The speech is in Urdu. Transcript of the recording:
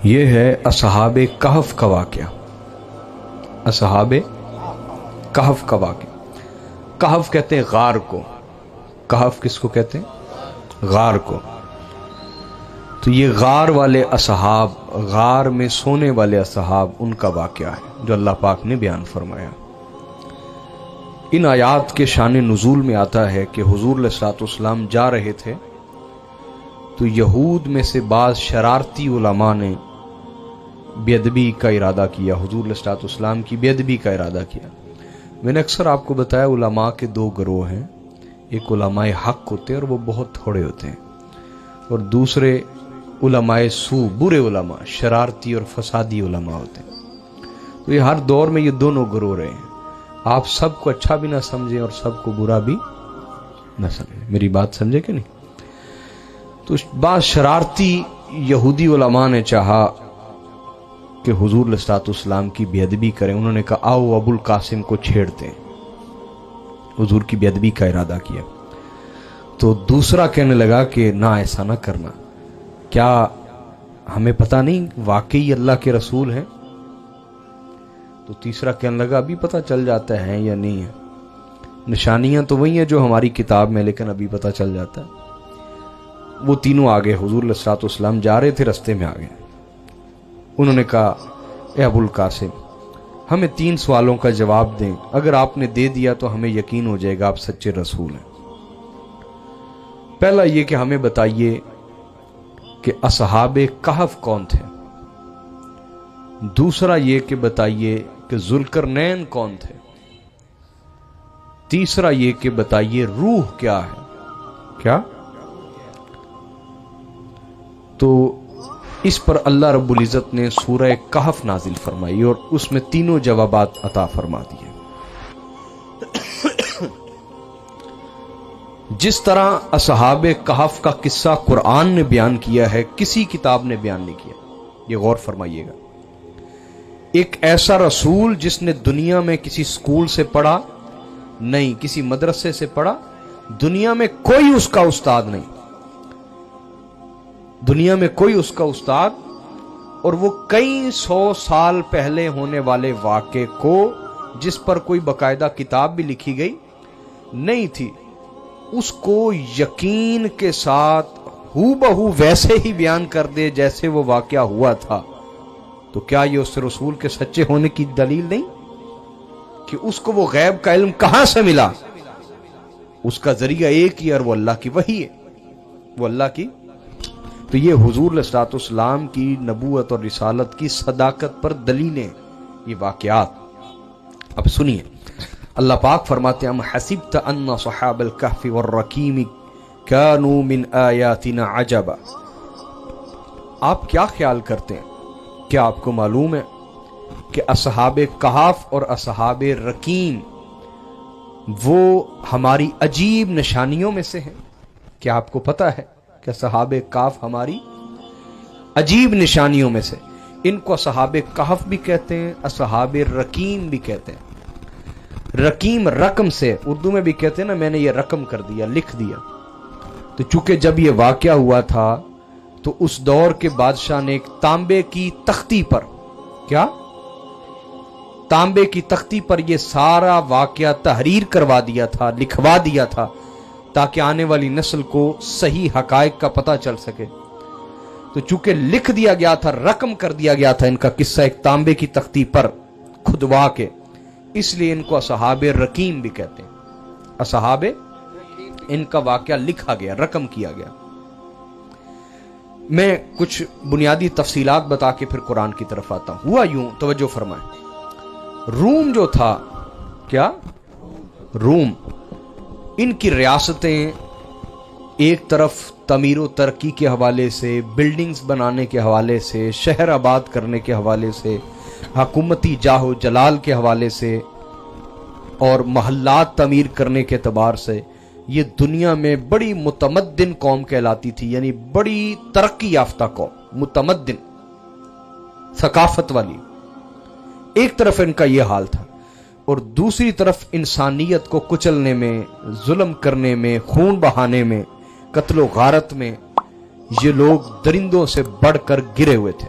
یہ ہے اصحاب کہف کا واقعہ. اصحاب کہف کا واقعہ. کہف کہتے ہیں غار کو. کہف کس کو کہتے ہیں؟ غار کو. تو یہ غار والے اصحاب، غار میں سونے والے اصحاب، ان کا واقعہ ہے جو اللہ پاک نے بیان فرمایا. ان آیات کے شان نزول میں آتا ہے کہ حضور علیہ الصلوۃ والسلام جا رہے تھے تو یہود میں سے بعض شرارتی علماء نے بے ادبی کا ارادہ کیا، حضور علیہ الصلوۃ والسلام کی بے ادبی کا ارادہ کیا. میں نے اکثر آپ کو بتایا علماء کے دو گروہ ہیں. ایک علماء حق ہوتے ہیں اور وہ بہت تھوڑے ہوتے ہیں، اور دوسرے علماء سو، برے علماء، شرارتی اور فسادی علماء ہوتے ہیں. تو یہ ہر دور میں یہ دونوں گروہ رہے ہیں. آپ سب کو اچھا بھی نہ سمجھیں اور سب کو برا بھی نہ سمجھیں. میری بات سمجھے کہ نہیں؟ تو بعض شرارتی یہودی علماء نے چاہا کہ حضور علیہ الصلوۃ والسلام کی بے ادبی کریں. انہوں نے کہا آؤ ابو القاسم کو چھیڑتے ہیں. حضور کی بے ادبی کا ارادہ کیا. تو دوسرا کہنے لگا کہ نہ، ایسا نہ کرنا. کیا ہمیں پتہ نہیں واقعی اللہ کے رسول ہیں؟ تو تیسرا کہنے لگا ابھی پتہ چل جاتا ہے یا نہیں ہے. نشانیاں تو وہی ہیں جو ہماری کتاب میں، لیکن ابھی پتہ چل جاتا ہے. وہ تینوں آگے، حضور علیہ الصلوۃ والسلام جا رہے تھے، رستے میں آگے. انہوں نے کہا اے ابو القاسم، ہمیں 3 سوالوں کا جواب دیں. اگر آپ نے دے دیا تو ہمیں یقین ہو جائے گا آپ سچے رسول ہیں. پہلا یہ کہ ہمیں بتائیے کہ اصحاب کہف کون تھے. دوسرا یہ کہ بتائیے کہ ذوالقرنین کون تھے. تیسرا یہ کہ بتائیے روح کیا ہے. کیا؟ تو اس پر اللہ رب العزت نے سورہ کہف نازل فرمائی اور اس میں تینوں جوابات عطا فرما دیے. جس طرح اصحاب کہف کا قصہ قرآن نے بیان کیا ہے، کسی کتاب نے بیان نہیں کیا. یہ غور فرمائیے گا. ایک ایسا رسول جس نے دنیا میں کسی سکول سے پڑھا نہیں، کسی مدرسے سے پڑھا، دنیا میں کوئی اس کا استاد نہیں، دنیا میں کوئی اس کا استاد، اور وہ کئی 100 سال پہلے ہونے والے واقعے کو، جس پر کوئی باقاعدہ کتاب بھی لکھی گئی نہیں تھی، اس کو یقین کے ساتھ ہو بہو ویسے ہی بیان کر دے جیسے وہ واقعہ ہوا تھا. تو کیا یہ اس رسول کے سچے ہونے کی دلیل نہیں کہ اس کو وہ غیب کا علم کہاں سے ملا؟ اس کا ذریعہ ایک ہی، اور وہ اللہ کی وحی ہے، وہ اللہ کی. تو یہ حضور علیہ الصلوۃ والسلام کی نبوت اور رسالت کی صداقت پر دلیلیں یہ واقعات. اب سنیے، اللہ پاک فرماتے ہیں ام حسبت ان صحاب الکہف والرقیم کانوا من آیاتنا عجبا. آپ کیا خیال کرتے ہیں؟ کیا آپ کو معلوم ہے کہ اصحاب کہف اور اصحاب رقیم وہ ہماری عجیب نشانیوں میں سے ہیں؟ کیا آپ کو پتہ ہے کہ اصحاب کہف ہماری عجیب نشانیوں میں سے؟ ان کو اصحاب کہف بھی کہتے ہیں، اصحاب رقیم بھی کہتے ہیں. رقیم رقم سے، اردو میں بھی کہتے ہیں نا، میں نے یہ رقم کر دیا، لکھ دیا. تو چونکہ جب یہ واقعہ ہوا تھا تو اس دور کے بادشاہ نے ایک تانبے کی تختی پر، کیا؟ تانبے کی تختی پر یہ سارا واقعہ تحریر کروا دیا تھا، لکھوا دیا تھا، تاکہ آنے والی نسل کو صحیح حقائق کا پتہ چل سکے. تو چونکہ لکھ دیا گیا تھا، رقم کر دیا گیا تھا ان کا قصہ ایک تانبے کی تختی پر کھدوا کے، اس لیے ان کو اصحاب رقیم بھی کہتے ہیں. اصحاب، ان کا واقعہ لکھا گیا، رقم کیا گیا. میں کچھ بنیادی تفصیلات بتا کے پھر قرآن کی طرف آتا ہوں. ہوا یوں، توجہ فرمائیں، روم جو تھا، کیا؟ روم، ان کی ریاستیں ایک طرف تعمیر و ترقی کے حوالے سے، بلڈنگز بنانے کے حوالے سے، شہر آباد کرنے کے حوالے سے، حکومتی جاہ و جلال کے حوالے سے، اور محلات تعمیر کرنے کے اعتبار سے یہ دنیا میں بڑی متمدن قوم کہلاتی تھی. یعنی بڑی ترقی یافتہ قوم، متمدن، ثقافت والی. ایک طرف ان کا یہ حال تھا، اور دوسری طرف انسانیت کو کچلنے میں، ظلم کرنے میں، خون بہانے میں، قتل و غارت میں یہ لوگ درندوں سے بڑھ کر گرے ہوئے تھے.